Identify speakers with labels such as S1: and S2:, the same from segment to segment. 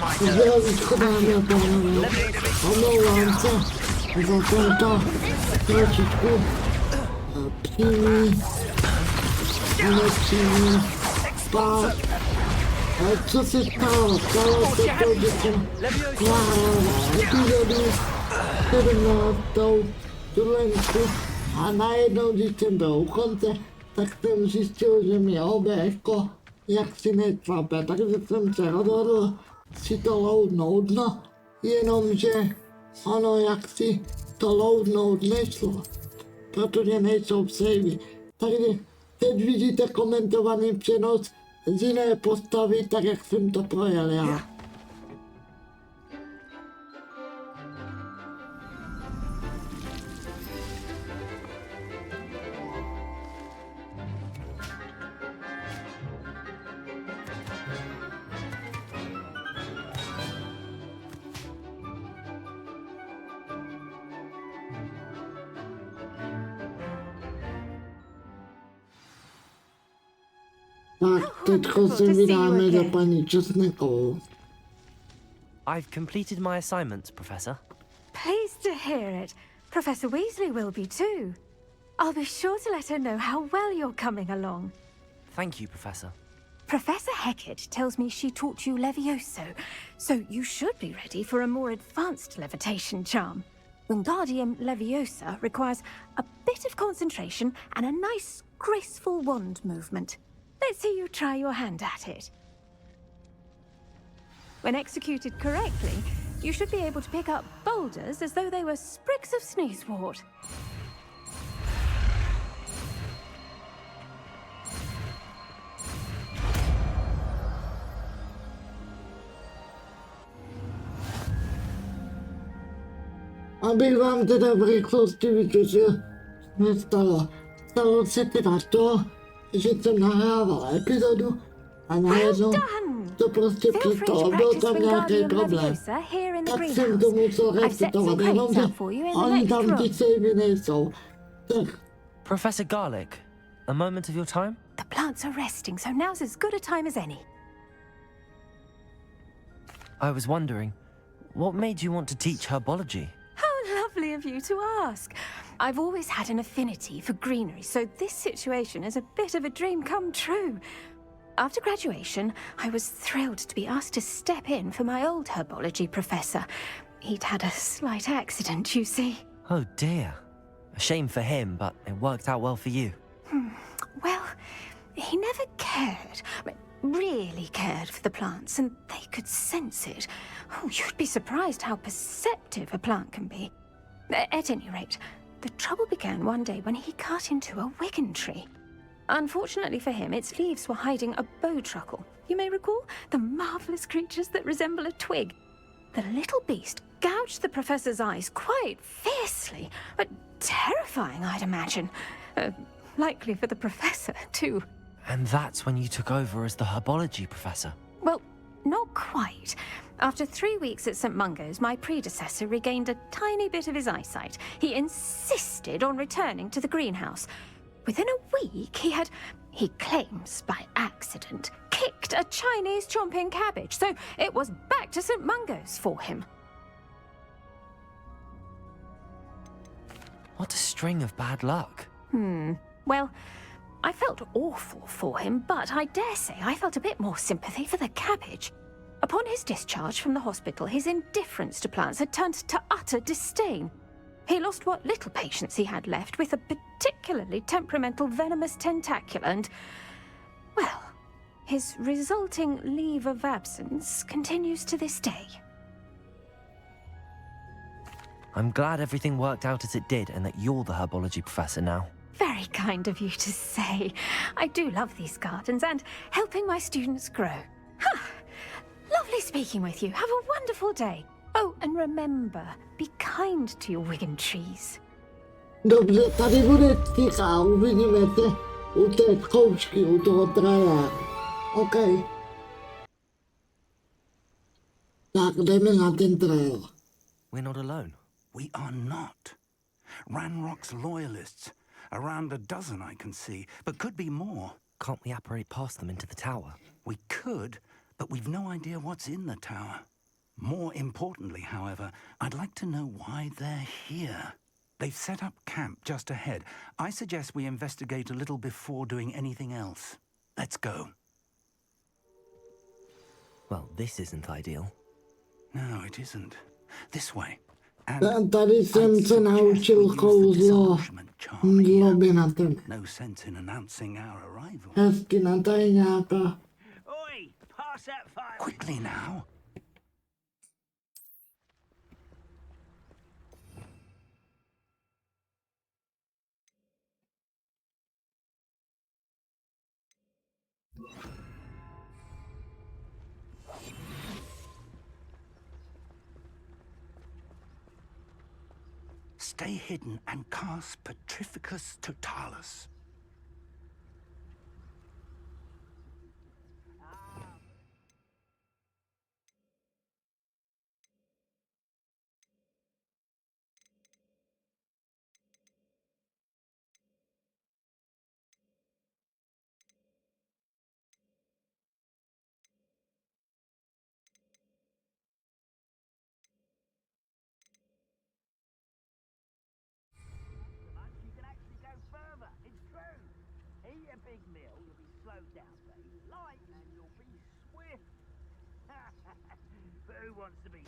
S1: Zdravíčko, dámy a pánové, omlouvám se za tento trošičku přímý a nepřímý spát. Ale co se stalo? Stalo se to, že jsem nahrával epizodu 17. studenku a najednou, když jsem byl u konce, tak jsem zjistil, že mi OBSko jaksi necvape, takže jsem se rozhodl si to loadnout, no, jenomže ono jaksi to loadnout nešlo, protože nejsou savey. Takže teď vidíte komentovaný přenos z jiné postavy, tak jak jsem to projel já. Tak, teďko se vydáme za paní Česnekovou.
S2: I've completed my assignments, Professor.
S3: Pleased to hear it. Professor Weasley will be too. I'll be sure to let her know how well you're coming along.
S2: Thank you, Professor.
S3: Professor Hecat tells me she taught you Levioso, so you should be ready for a more advanced levitation charm. Wingardium Leviosa requires a bit of concentration and a nice, graceful wand movement. Let's see you try your hand at it. When executed correctly, you should be able to pick up boulders as though they were sprigs of sneezewort.
S1: Abych vám teda v rychlosti vysvětlil, nestalo. Stalo se teda to, že jsem nahrával epizodu a najednou to prostě přestalo, byl tam nějaký problém. Tak jsem to musel resetovat, jenomže oni tam ty savey nejsou. Tak.
S2: Professor Garlic, a moment of your time?
S3: The plants are resting, so now's as good a time as any.
S2: I was wondering, what made you want to teach herbology?
S3: How lovely of you to ask. I've always had an affinity for greenery, so this situation is a bit of a dream come true. After graduation, I was thrilled to be asked to step in for my old herbology professor. He'd had a slight accident, you see.
S2: Oh dear. A shame for him, but it worked out well for you.
S3: Well, he never cared, really cared for the plants, and they could sense it. Oh, you'd be surprised how perceptive a plant can be. At any rate, the trouble began one day when he cut into a wigan tree. Unfortunately for him, its leaves were hiding a bowtruckle. You may recall the marvellous creatures that resemble a twig. The little beast gouged the professor's eyes quite fiercely, but terrifying, I'd imagine. Likely for the professor, too.
S2: And that's when you took over as the herbology professor?
S3: Well, not quite. After 3 weeks at St. Mungo's, my predecessor regained a tiny bit of his eyesight. He insisted on returning to the greenhouse. Within a week, he claims by accident, kicked a Chinese chomping cabbage, so it was back to St. Mungo's for him.
S2: What a string of bad luck.
S3: Well, I felt awful for him, but I dare say I felt a bit more sympathy for the cabbage. Upon his discharge from the hospital, his indifference to plants had turned to utter disdain. He lost what little patience he had left with a particularly temperamental venomous tentacula and, well, his resulting leave of absence continues to this day.
S2: I'm glad everything worked out as it did and that you're the herbology professor now.
S3: Very kind of you to say. I do love these gardens and helping my students grow. Lovely speaking with you. Have a wonderful day. Oh, and remember, be kind to your wigan trees.
S1: Dobře, tady bude ticha, uvidíme se u té zkoušky, u toho traileru. OK. Tak jdeme na ten trailer.
S2: We're not alone.
S4: We are not. Ranrock's loyalists. Around a dozen I can see, but could be more.
S2: Can't we apparate past them into the tower?
S4: We could, but we've no idea what's in the tower. More importantly, however, I'd like to know why they're here. They've set up camp just ahead. I suggest we investigate a little before doing anything else. Let's go.
S2: Well, this isn't ideal.
S4: No, it isn't. This way.
S1: Tady jsem se naučil kouzlo mdloby na tebe.
S4: No sense in announcing our arrival.
S1: Hezky na tajňáka.
S5: Oi, pass that fire.
S4: Quickly now. Stay hidden and cast Petrificus Totalis.
S5: You can actually go further. It's true. Eat a big meal, you'll be slowed down, but eat light and you'll be swift. But who wants to be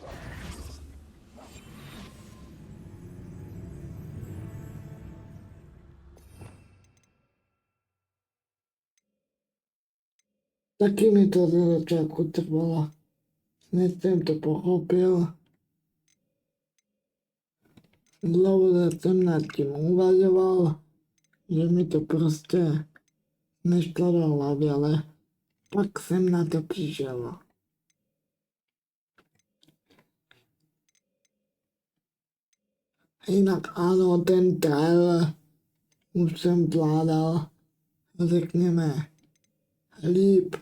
S1: Taky mi to ze začátku trvalo. Než jsem to pochopil. Dlouho jsem nad tím uvažoval, že mi to prostě nešlo do hlavy, ale pak jsem na to přišel. Jinak ano, ten trailer už jsem zvládal, řekněme, líp.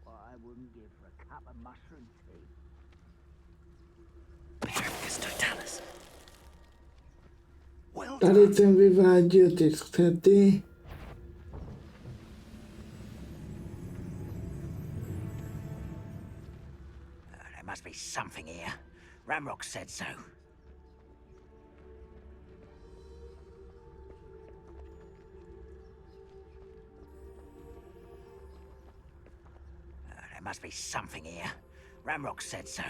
S5: what I wouldn't give for a cup of mushroom tea?
S2: Petrificus Totalis.
S4: Well
S1: Tady
S4: done.
S1: jsem vyvádil ty střety.
S5: There must be something here. Ramrock said so. There must be something here. Ramrock said so.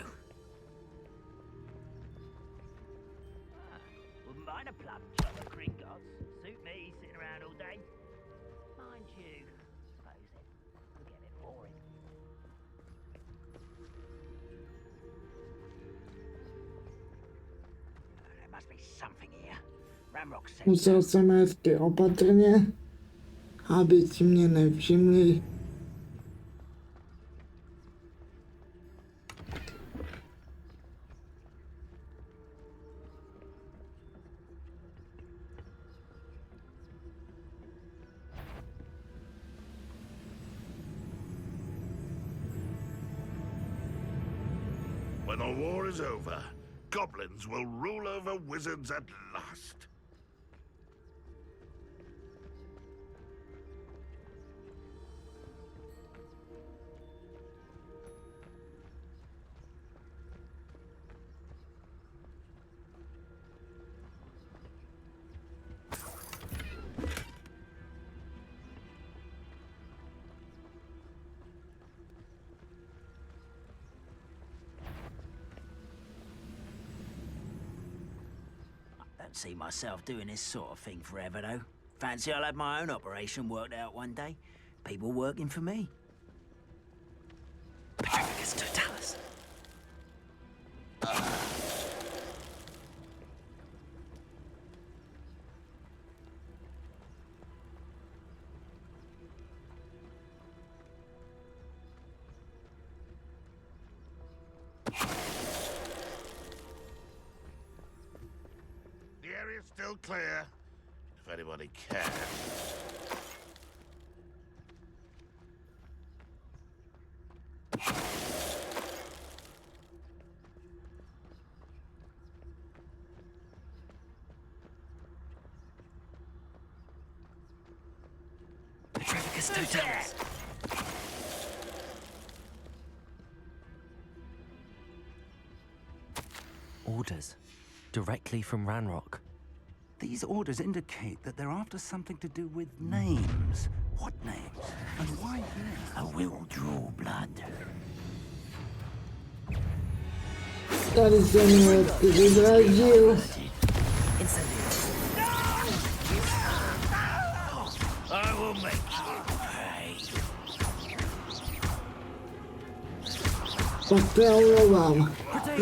S5: Wouldn't mind a plum chop of Gringotts. Suit me sitting around all day. Mind you, suppose it would get a bit boring. There must be something here. Ramrock said so.
S1: Musel jsem hezky opatrně, aby si mě nevšimli.
S6: When the war is over, goblins will rule over wizards at last.
S5: Don't see myself doing this sort of thing forever, though. Fancy I'll have my own operation worked out one day. People working for me.
S2: Petrificus Totalis.
S6: The area's still clear, if anybody cares.
S2: This totals. Orders. Directly from Ranrock.
S4: These orders indicate that they're after something to do with names. What names? And why here?
S5: I will draw blood.
S1: Tady jsem hezky vydražil.
S5: I will make you pay.
S1: Tak to já omlouvám.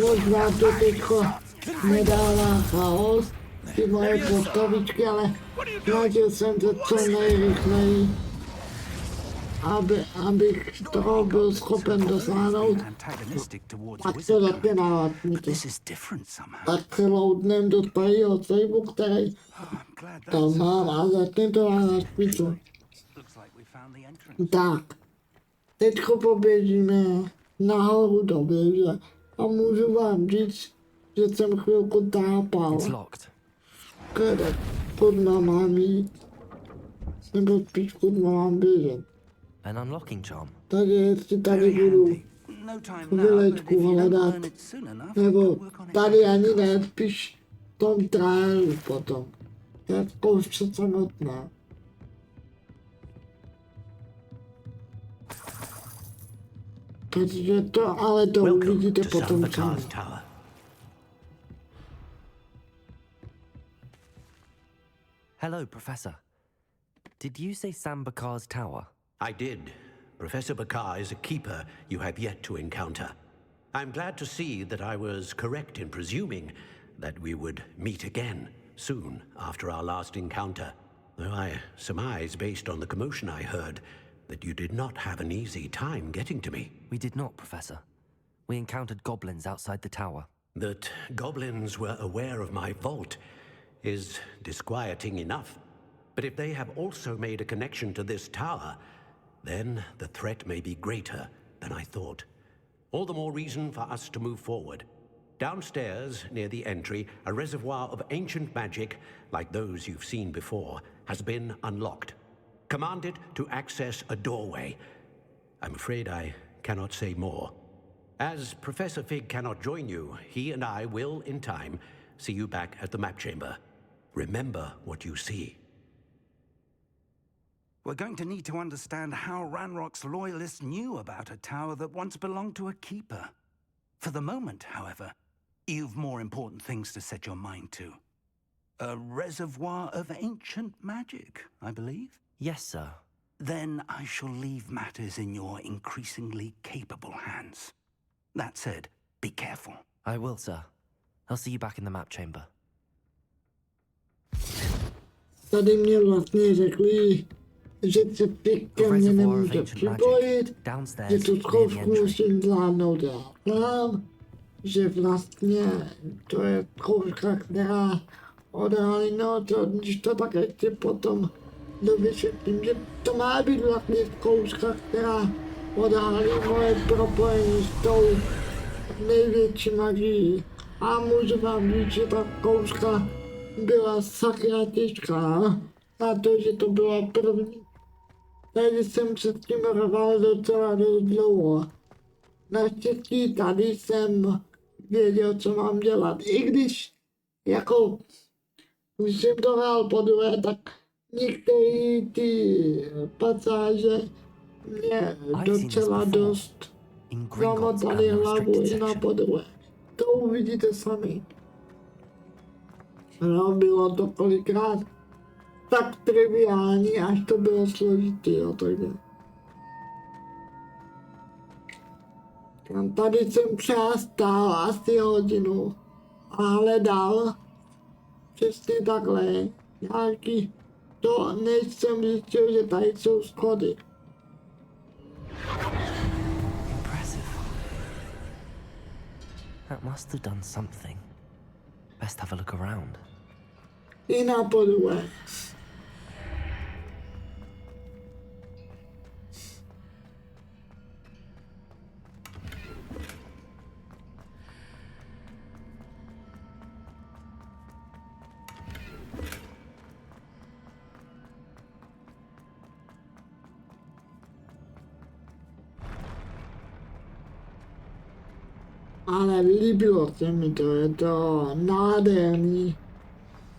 S1: Možná to teďko nedává chaos, ty moje postavičky, ale snažil jsem to co nejrychleji, abych toho byl schopen dosáhnout. Tak to taky návadníte. Tak se loudnem do starého sejbu, který tam mám a zatím to má na špicu. Tak, teďko poběžíme nahoru do věže a můžu vám říct, že jsem chvilku tápal. Kde kurma mám jít? Nebo spíš kurma mám běžet?
S2: An unlocking charm.
S1: Takže jestli tady budu chvilečku hledat, nebo tady ani ne, spíš v tom trialu potom. Je zkoušce samotná. Takže to, ale to uvidíte potom sami.
S2: Hello, Professor. Did you say Sam Bakar's tower?
S7: I did. Professor Bakar is a keeper you have yet to encounter. I'm glad to see that I was correct in presuming that we would meet again soon after our last encounter. Though I surmise, based on the commotion I heard, that you did not have an easy time getting to me.
S2: We did not, Professor. We encountered goblins outside the tower.
S7: That goblins were aware of my vault is disquieting enough. But if they have also made a connection to this tower, then the threat may be greater than I thought. All the more reason for us to move forward. Downstairs, near the entry, a reservoir of ancient magic, like those you've seen before, has been unlocked. Command it to access a doorway. I'm afraid I cannot say more. As Professor Fig cannot join you, he and I will, in time, see you back at the map chamber. Remember what you see.
S4: We're going to need to understand how Ranrock's loyalists knew about a tower that once belonged to a keeper. For the moment, however, you've more important things to set your mind to. A reservoir of ancient magic, I believe?
S2: Yes, sir.
S4: Then I shall leave matters in your increasingly capable hands. That said, be careful.
S2: I will, sir. I'll see you back in the map chamber.
S1: Tady mě vlastně řekli, že se Fig ke mně nemůže připojit, že tu zkoušku musím zvládnout já sám, že vlastně to je zkouška, která odhalí, no to, když to tak ještě potom dovysvětlím, že to má být vlastně zkouška, která odhalí moje propojení s tou největší magií. A můžu vám říct, že ta zkouška byla sakra těžká, a to, že to byla první. Takže jsem se s tím rval docela dost dlouho. Naštěstí tady jsem věděl, co mám dělat. I když, jako, když jsem to hrál podruhé, tak některé ty pasáže mě docela dost zamotaly hlavu i na podruhé. To uvidíte sami. No, bylo to kolikrát tak triviální, až to bylo složitý, jo, takže. Tady jsem třeba stál asi hodinu a hledal přesně takhle nějaký to, než jsem zjistil, že tady jsou schody.
S2: Impressive. That must have done something. Best have a look around.
S1: I na podruhé. Ale líbilo se mi to, je to nádherný.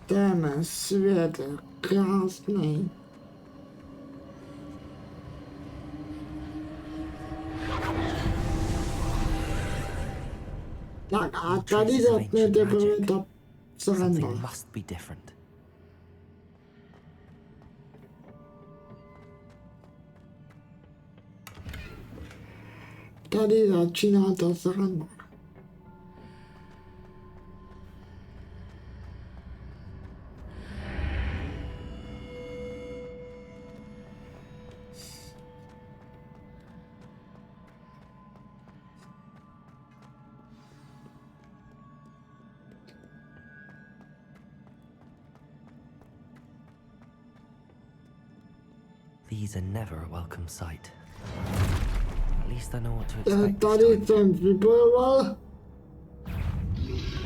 S1: Ten svět je krásný. Tak a tady začne teprve ta sranda.
S2: Something must be different.
S1: Tady začíná ta sranda.
S2: These are never a welcome sight. At least I know what to expect.
S1: Tady jsem vybojoval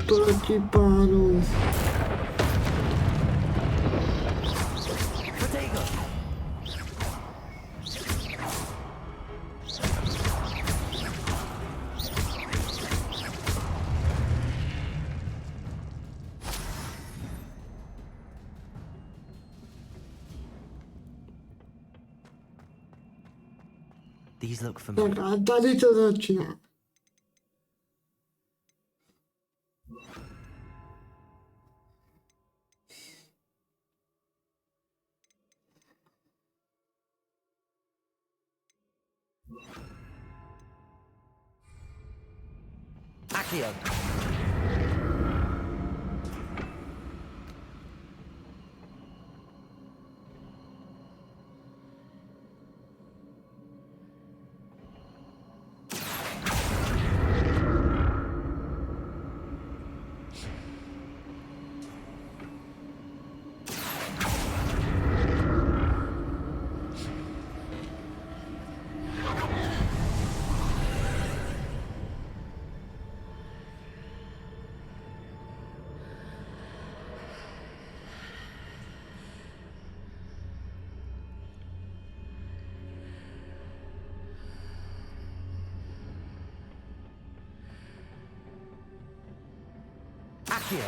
S1: proti pánu.
S2: These look
S1: Tak
S2: familiar.
S1: a tady to začíná.
S2: Accio! Accio!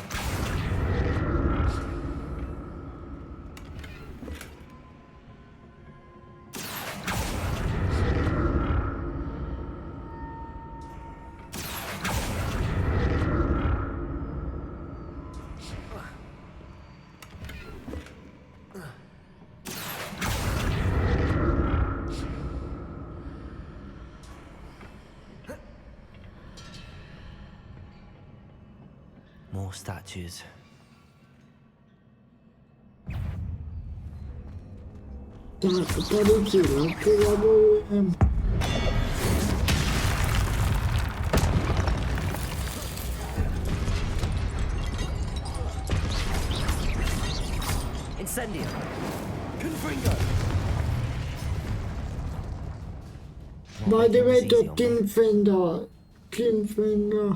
S2: More statues.
S1: Tak tady si taky zabojujem.
S2: Incendio! Confringo!
S1: By the way, to Kinfinger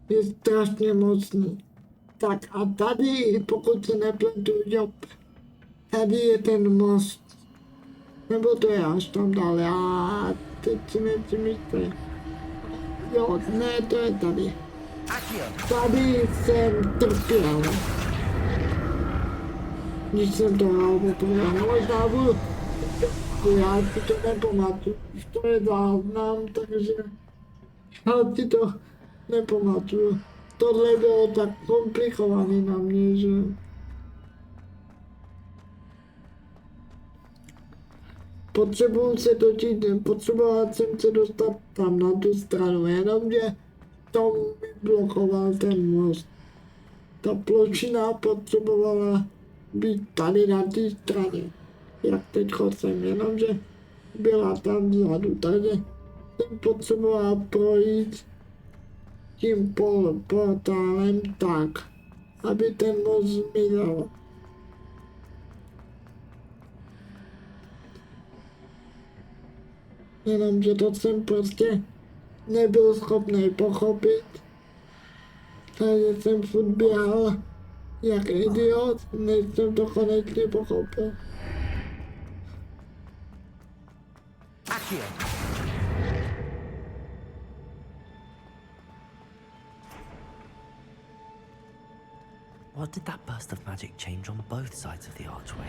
S1: je strašně mocný. Tak a tady, pokud se nepletu, jo, tady je ten most. Nebo to je až tam dál, já teď si nejsem jistý. Jo, ne, to je tady.
S2: Accio!
S1: Tady jsem trpěl. Když jsem to hrál poprvé, možná budu, já si to nepamatuju, už to je záznam, takže já si to nepamatuju. Tohle bylo tak komplikovaný na mě, že... Potřeboval jsem se dostat tam na tu stranu, jenomže to mi blokoval ten most. Ta plošina potřebovala být tady na té straně, jak teďko jsem, jenomže byla tam vzadu, takže jsem potřeboval projít tím portálem tak, aby ten most zmizel. Jenomže to jsem prostě nebyl schopný pochopit, takže jsem furt běhal jak idiot, než jsem to konečně pochopil.
S2: Accio! What did that burst of magic change on both sides of the archway?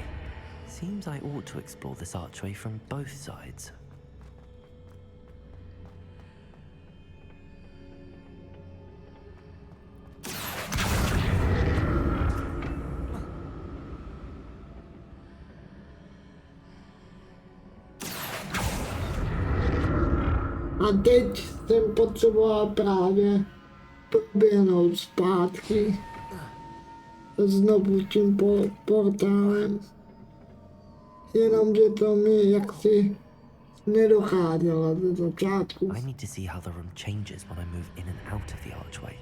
S2: Seems I ought to explore this archway from both sides.
S1: A teď jsem potřeboval právě proběhnout zpátky znovu tím portálem. Jenomže to mi jaksi nedocházelo ze začátku.
S2: I need to see how the room changes when I move in and out of the archway.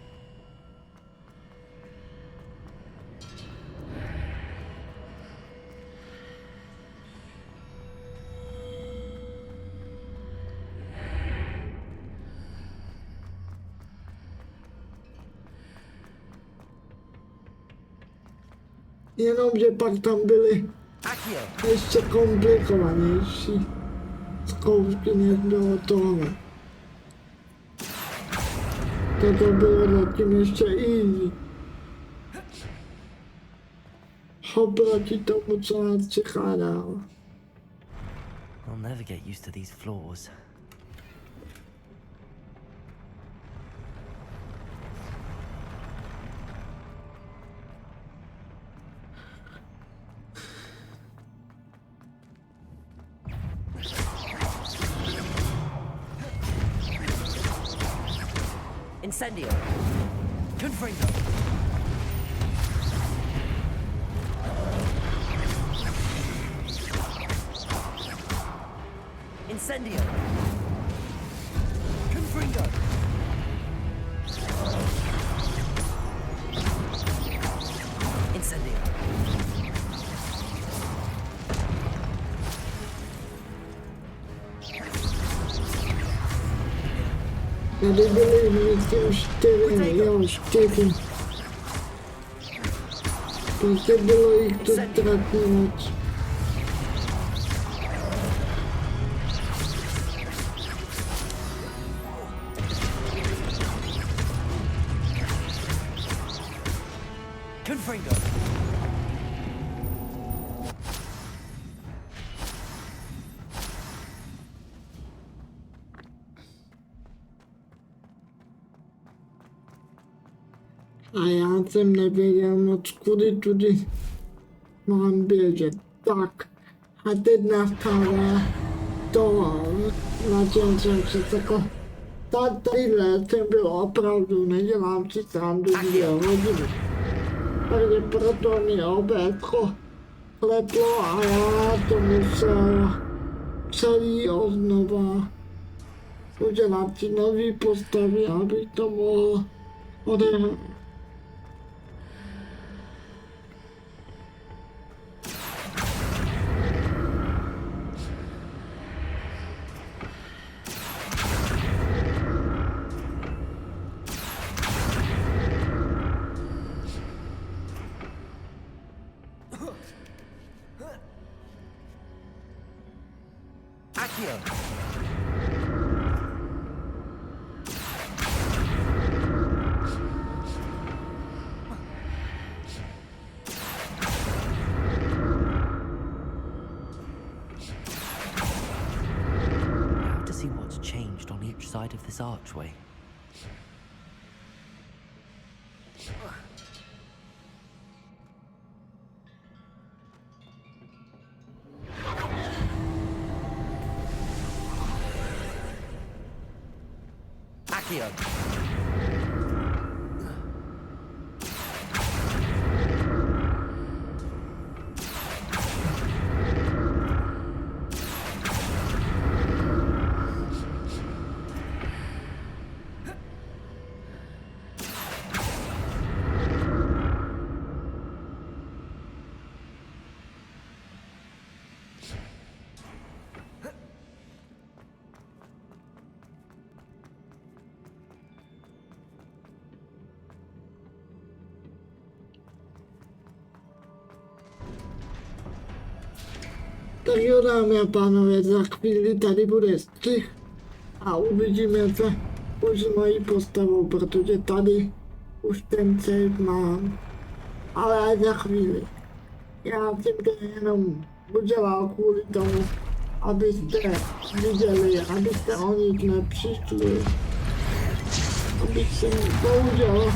S1: Jenomže pak tam byly ještě komplikovanější zkoušky, než bylo tohle. Toto bylo zatím ještě easy. Oproti tomu, co nás čeká dál.
S2: I'll never get used to these floors.
S8: Incendio. Confringo. Incendio. Confringo. Incendio.
S1: Tady byly myslím 4. Prostě bylo jich tu strašně moc.
S8: Confringo.
S1: A já jsem nevěděl moc, kudy tudy mám běžet. Tak, a teď nastává to, na čem jsem se takhle. Tadyhle jsem byl opravdu, nedělám si srandu 2 hodiny. Takže proto mi obétko letlo a já to musel celý oznova udělat si nový postavy, abych to mohl odehrát.
S2: Side of this archway.
S8: Accio.
S1: Tak jo, dámy a pánové, za chvíli tady bude střih a uvidíme se už s mojí postavou, protože tady už ten save mám ale až za chvíli. Já jsem to jenom udělal kvůli tomu, abyste viděli, abyste o nic nepřišli. Abych jsem bohužel,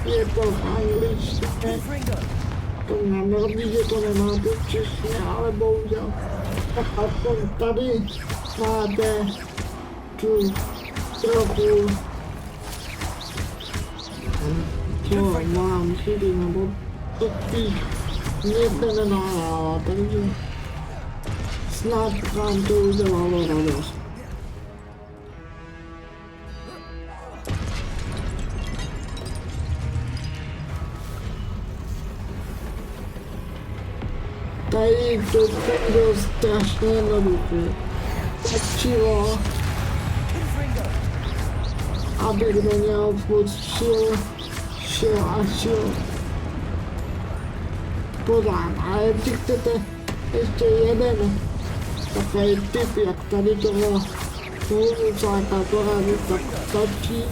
S1: je to v angličtině. To mě mrzí, že to nemáte v češtině, ale bohužel. Tak aspoň tady máte tu trochu, co mám chyby, nebo to spíš mě se nenahrává, takže snad vám to udělalo radost. Tady to bylo strašně jednoduché. Stačilo, abych do něho furt šel. Pořád, ale jestli chcete ještě jeden takový tip, jak tady toho hlubusáka porazit, tak stačí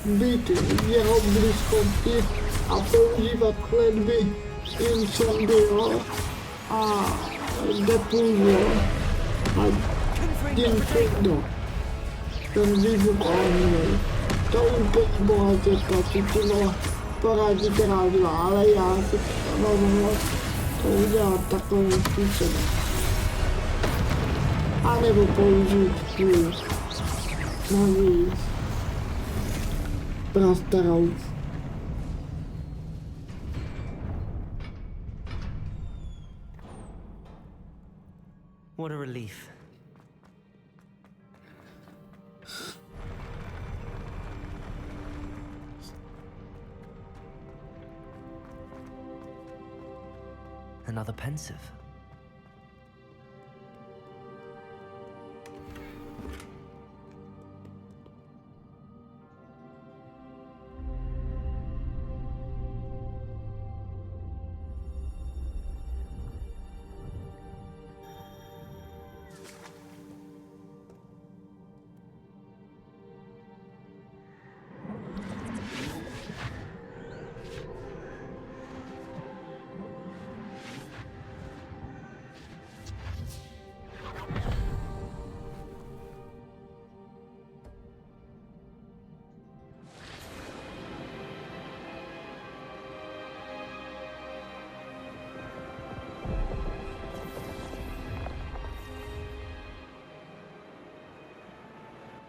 S1: být v jeho blízkosti a používat kletby incendio a depulio a inferno. Ten výbuch ohně. To úplně bohatě stačí, poradit rádio, ale já si rozhodl to udělat takovým způsobem. A nebo použít svůj navíc prostorou.
S2: What a relief. Another pensive.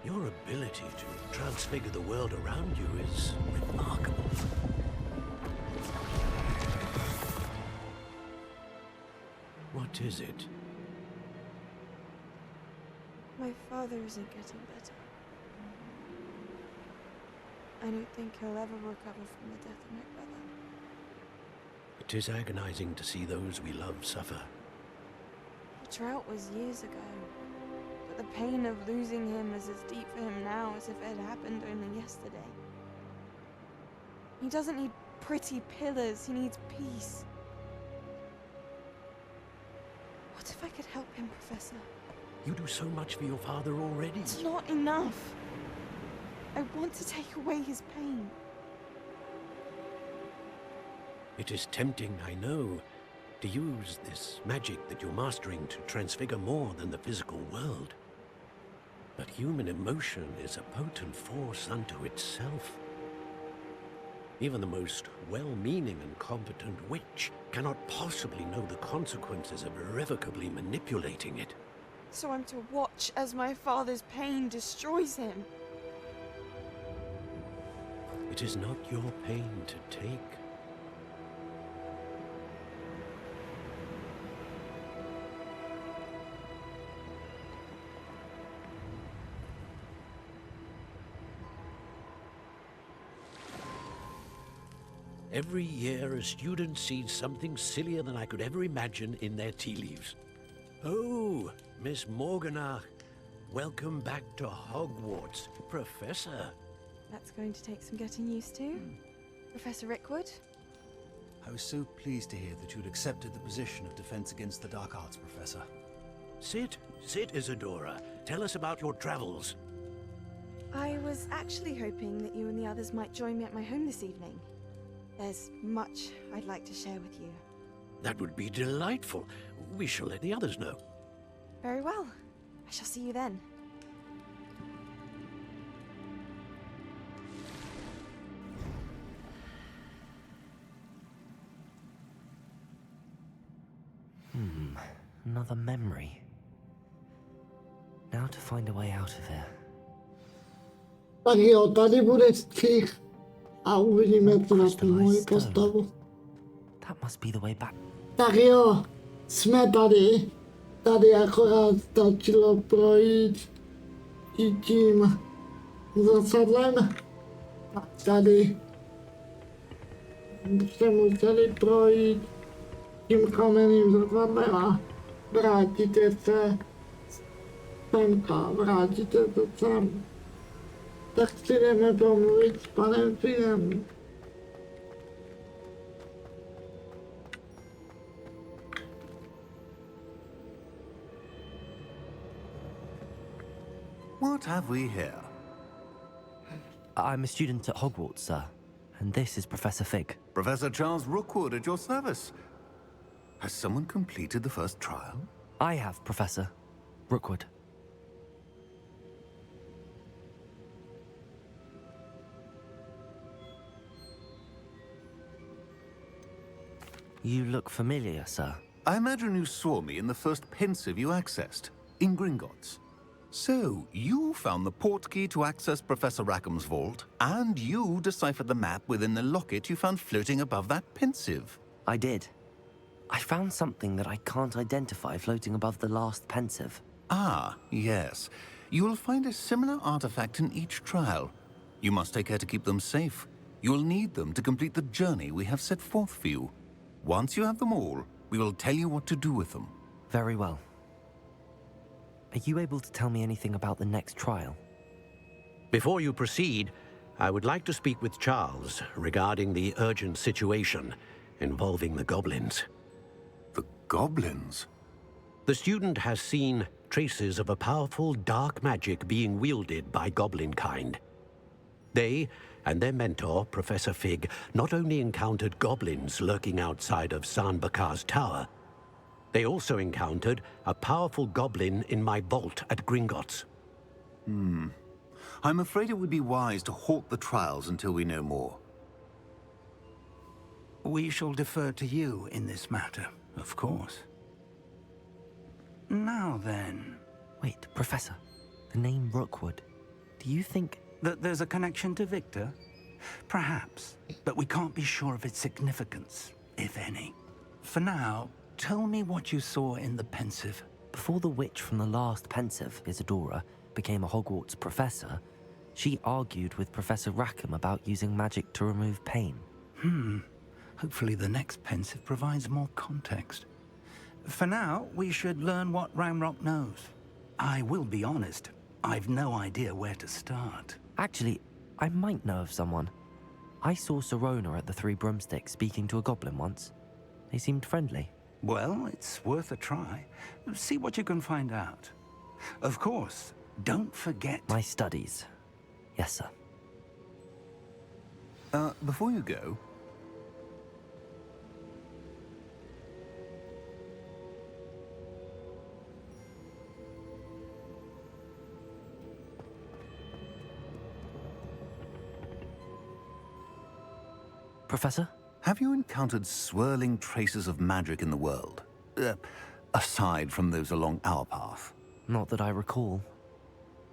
S7: Your ability to transfigure the world around you is remarkable. What is it?
S9: My father isn't getting better. I don't think he'll ever recover from the death of my brother.
S7: It is agonizing to see those we love suffer.
S9: The drought was years ago, but the pain of losing him is as deep for him now as if it had happened only yesterday. He doesn't need pretty pillars, he needs peace. What if I could help him, Professor?
S7: You do so much for your father already.
S9: It's not enough. I want to take away his pain.
S7: It is tempting, I know, to use this magic that you're mastering to transfigure more than the physical world. But human emotion is a potent force unto itself. Even the most well-meaning and competent witch cannot possibly know the consequences of irrevocably manipulating it.
S9: So I'm to watch as my father's pain destroys him.
S7: It is not your pain to take. Every year, a student sees something sillier than I could ever imagine in their tea leaves. Oh, Miss Morganach, welcome back to Hogwarts, Professor.
S9: That's going to take some getting used to. Professor Rickwood?
S10: I was so pleased to hear that you'd accepted the position of Defense Against the Dark Arts, Professor.
S7: Sit, Isadora. Tell us about your travels.
S9: I was actually hoping that you and the others might join me at my home this evening. There's much I'd like to share with you.
S7: That would be delightful. We shall let the others know.
S9: Very well. I shall see you then.
S2: Another memory. Now to find a way out of here.
S1: Tak jo, tady bude střih a uvidíme teda tu moji postavu.
S2: That must be the way back.
S1: Tak jo, jsme tady. Tady akorát stačilo projít i tím zasadlem. A tady se museli projít tím kamenným zasadlem a vrátíte se semka, vrátíte se sem. Tak si jdeme promluvit s panem Finem.
S11: What have we here?
S2: I'm a student at Hogwarts, sir. And this is Professor Fig.
S11: Professor Charles Rookwood at your service. Has someone completed the first trial?
S2: I have, Professor Rookwood. You look familiar, sir.
S11: I imagine you saw me in the first pensive you accessed, in Gringotts. So, you found the portkey to access Professor Rackham's vault, and you deciphered the map within the locket you found floating above that pensive.
S2: I did. I found something that I can't identify floating above the last pensive.
S11: Ah, yes. You will find a similar artifact in each trial. You must take care to keep them safe. You will need them to complete the journey we have set forth for you. Once you have them all, we will tell you what to do with them.
S2: Very well. Are you able to tell me anything about the next trial?
S7: Before you proceed, I would like to speak with Charles regarding the urgent situation involving the goblins.
S11: The goblins?
S7: The student has seen traces of a powerful dark magic being wielded by goblin kind. They and their mentor, Professor Fig, not only encountered goblins lurking outside of Sanbakar's tower, they also encountered a powerful goblin in my vault at Gringotts.
S11: I'm afraid it would be wise to halt the trials until we know more.
S4: We shall defer to you in this matter, of course. Now then...
S2: Wait, Professor. The name Rookwood. Do you think...
S4: that there's a connection to Victor? Perhaps, but we can't be sure of its significance, if any. For now, tell me what you saw in the pensive.
S2: Before the witch from the last pensive, Isadora, became a Hogwarts professor, she argued with Professor Rackham about using magic to remove pain.
S4: Hopefully the next pensive provides more context. For now, we should learn what Ramrock knows. I will be honest, I've no idea where to start.
S2: Actually, I might know of someone. I saw Sirona at the Three Broomsticks speaking to a goblin once. They seemed friendly.
S4: Well, it's worth a try. See what you can find out. Of course, don't forget...
S2: My studies. Yes, sir.
S11: Before you go...
S2: Professor?
S11: Have you encountered swirling traces of magic in the world? Aside from those along our path?
S2: Not that I recall.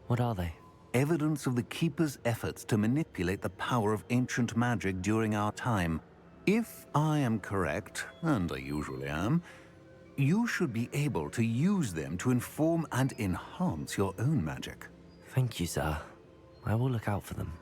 S2: What are they?
S11: Evidence of the Keeper's efforts to manipulate the power of ancient magic during our time. If I am correct, and I usually am, you should be able to use them to inform and enhance your own magic.
S2: Thank you, sir. I will look out for them.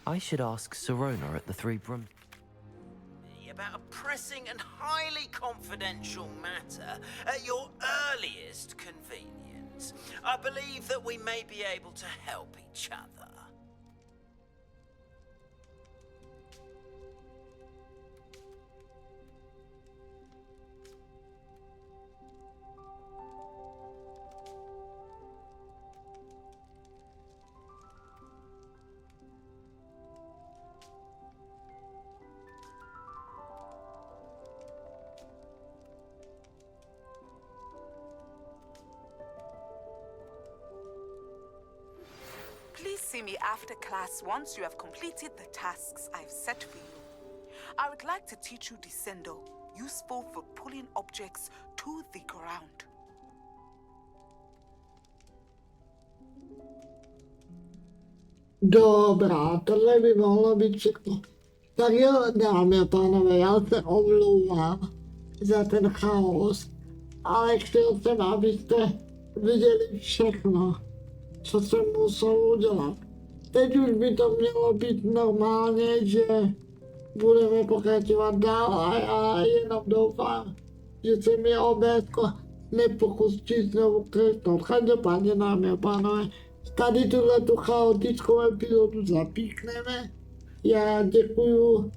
S2: I should ask Sirona at the Three Brum.
S5: About a pressing and highly confidential matter at your earliest convenience. I believe that we may be able to help each other.
S12: Please see me after class once you have completed the tasks I've set for you. I would like to teach you Descendo, useful for pulling objects to the ground.
S1: Dobrá, tohle by mohlo být všechno. Tak jo, dámy a pánové, já se omlouvám za ten chaos, ale chtěl jsem, abyste viděli všechno, co jsem musel udělat. Teď už by to mělo být normálně, že budeme pokračovat dál a já jenom doufám, že se mi OBS nepokusí znovu kliknout. Každopádně, dámy a pánové, tady tu chaotickou epizodu zapíkneme. Já děkuju,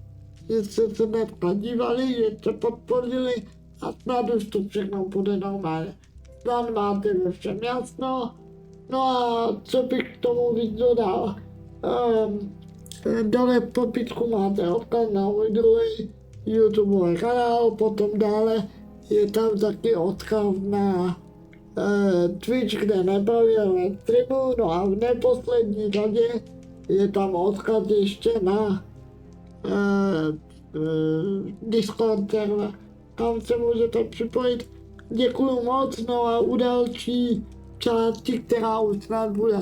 S1: že jste se dneska dívali, že jste podpořili a snad už to všechno bude normálně. Snad máte ve všem jasno. No a co bych k tomu víc dodal? Dole v popisku máte odkaz na můj druhý YouTubeový kanál, potom dále je tam taky odkaz na Twitch, kde nepravidelně streamu, no a v neposlední řadě je tam odkaz ještě na Discord server, kam se můžete připojit. Děkuju moc, no a u další části, která už snad bude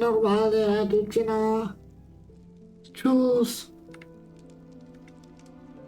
S1: normálně natočená. Čus.